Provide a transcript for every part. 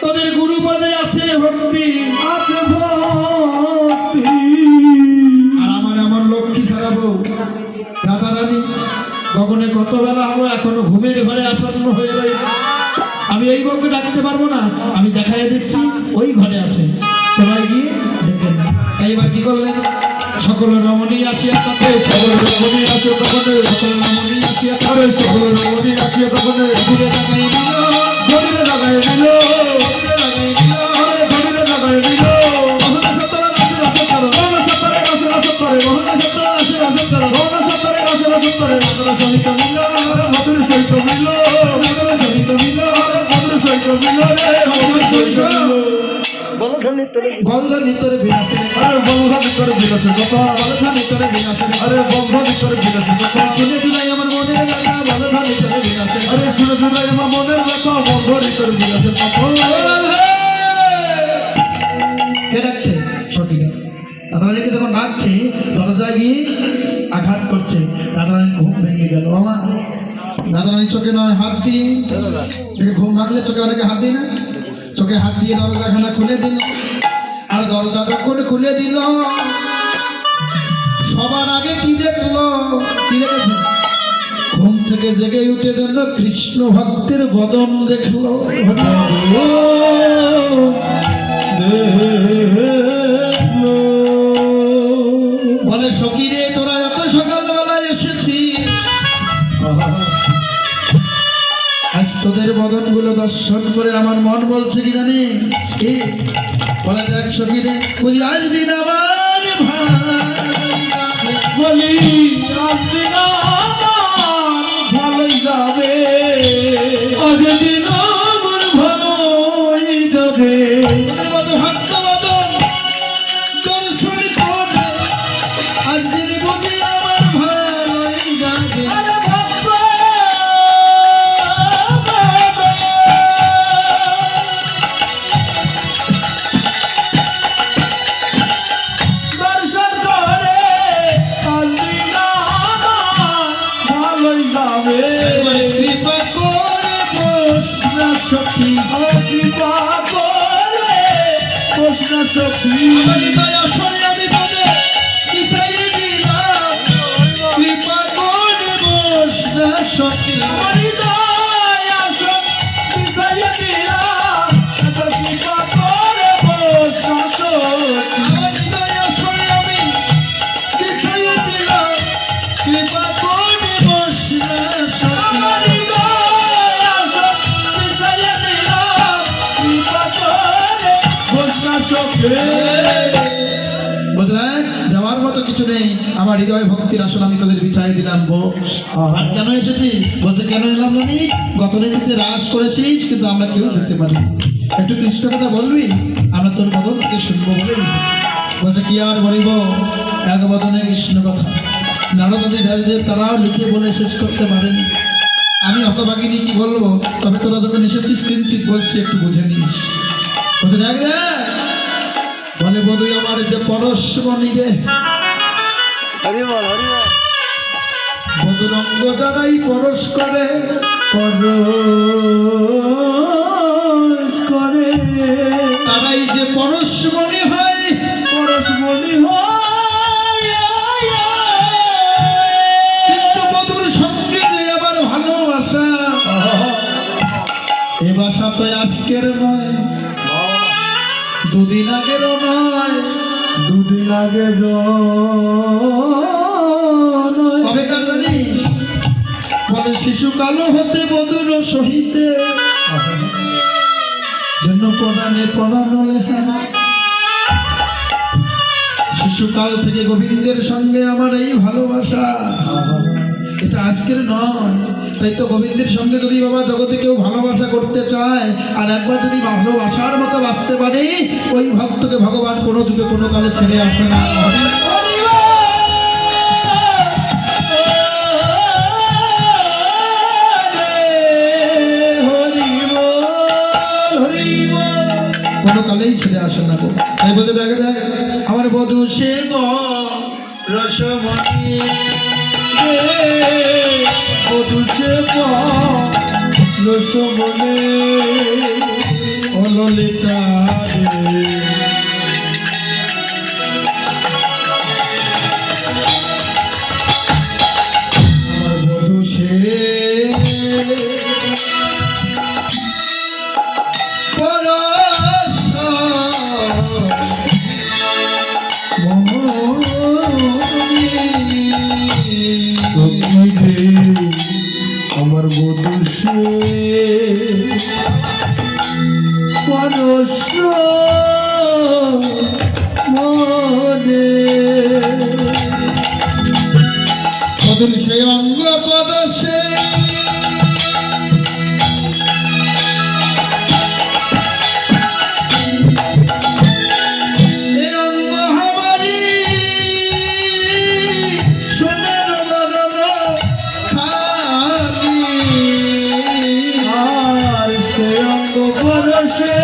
তোদের গুরুপদে আছে ভক্তি, আছে ভক্তি। আর আমার লক্ষ্মী ছাড়া বউ রাধারানী গগনে কত বেলা হলো এখনো ঘুমের ঘরে আসন্ন হয়ে রই। আমি এই বউকে ডাকতে পারবো না, আমি দেখাই দিচ্ছি ওই ঘরে আছে, তোরা গিয়ে দেখেন না। তাই এবার কি করলেন? সকল রমণী আসিয়া তাকে, সকল রমণী আসে তখন, সকল রমণী আসিয়া আরে সকল রমণী আসে তখন ঘুরে দেখাই দিল, ঘড়িরে লাগাই দিল, আরে ঘড়িরে লাগাই দিল। মোহনা সত্তর নাচে নাচে করো, মোহনা সত্তরে গাছে গাছে করে, মোহনা সত্তর নাচে নাচে করো, মোহনা সত্তরে গাছে গাছে করে। নাগর সহিত মিল, মধুর সহিত মিল, নাগর সহিত মিল, মধুর সহিত মিল রে, মধুর সহিত মিল। বলধ নিতরে বিনাশে, আরে বন্ধ ভিতরে বিলাসের কথা, বলধ নিতরে বিনাশে, আরে বন্ধ ভিতরে বিলাসের কথা। শুনে শুনে আমার মনের ব্যথা, বলধ নিতরে বিনাশে। আরে শুনে শুনে আমার মনের ব্যথা, বন্ধ ভিতরে বিলাসের কথা। কে ডাকছে? সখীরা। রাধারানীকে যখন ডাকছে দরজায় গিয়ে আঘাত করছে, রাধারানীর ঘুম ভেঙে গেল। আমার রাধারানী চোখে নয় হাত দিয়ে, দেখে ঘুম ভাঙলে চোখে অনেকে হাত দিই না, চোখে হাত দিয়ে দরজাখানা খুলে দিল। আর দরজা যখন খুলে দিল সবার আগে কি দেখলো? কি দেখেছে? ঘুম থেকে জেগে উঠে যেন কৃষ্ণ ভক্তের বদন দেখলো। বলে সখী রে, তোরা এত সকালবেলায় এসেছিস, আজ তোদের বদন গুলো দর্শন করে আমার মন বলছে কি জানি কি? বলে দেখ সখী রে, বলি আজ দিন আমার বলি আসবি না আমার ভালোই যাবে, আজ দিন আমার ভালোই যাবে। ভক্ত বদন দর্শন করে আজ দিন বলি আমার ভালোই যাবে। আরে ভক্ত দর্শন করে আসবি না আমার ভালোই যাবে। কৃপা করে বসনা সখী, কৃপা করে কৃষ্ণ সখী, আমার দয়া সরে আমি তোদের পিছাই দিলাম। কৃপা করে বসনা সখী, আমার দয়া সরে আমি পিছাই দিলাম। কৃপা করে বসনা সখী। বুঝলেন? দেওয়ার মতো কিছু নেই, আমার হৃদয় ভক্তির আসন আমি তাদের বিছাই দিলাম। বস। আর কেন এসেছি? বলছে কেন এলাম জানি? গত নীতিতে রাস করেছিস কিন্তু আমরা কেউ যেতে পারি। একটু কৃষ্ণ কথা বলবি? আমরা তোর বদন থেকে শুনবো বলে এসেছি। বলছে কি আর বলিব, এক বদনে কৃষ্ণ কথা। নারদাদি ব্যাসদেব তারাও লিখে বলে শেষ করতে পারেনি। আমি হতভাগিনী কি বলবো? তবে তোরা যখন এসেছিস কিঞ্চিত বলছি, একটু বুঝে নিস। বলছে দেখ রে, বলে বধুই আমার যে পরশমণি রে, বধুরঙ্গ যারাই পরশ করে, পরশ করে তারাই যে পরশমণি হয়। পরশমণি হয়, কিন্তু বধুর সঙ্গে যে আবার ভালোবাসা, এ বাসা তো আজকের নয়, দুদিন আগেরও নয়। দুদিন আগে কবেকার জানিস? বলে শিশুকাল হতে বধুর সহিতে যেন পরাণে পরানো লেখা। শিশুকাল থেকে গোবিন্দের সঙ্গে আমার এই ভালোবাসা, এটা আজকের নয়। তাই তো গোবিন্দের সঙ্গে যদি বাবা জগতে কেউ ভালোবাসা করতে চায় আর একবার যদি ভালোবাসার মতো বাঁচতে পারে, ওই ভক্তকে ভগবান কোনো যুগে কোনো কালে ছেড়ে আসে না। কোনো কালেই ছেড়ে আসে না। তাই বলতে দেখে দেখ আমার বধূ সে রসমণি, বধূ সে রসমণি, হলো ললিতা রে। আমার বধূ সে পরশ মনি। আমার বধূ সে মানুষ মনে বধূর সেই অঙ্গ পরশে এই অঙ্গ আমারি সোনার বদন খানি। আর সে অঙ্গ পরশে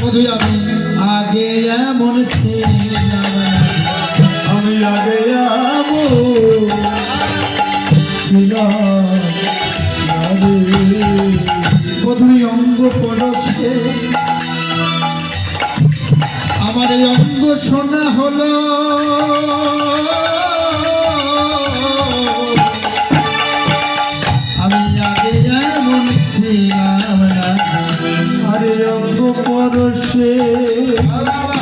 বধূ আমি আগে এমন ছিলাম আমি আগে বধূ অঙ্গ পরশে আমার এই অঙ্গ শোনা হলো। আমি আগে এমন ছিলাম না। আরে অঙ্গ পরশে আমার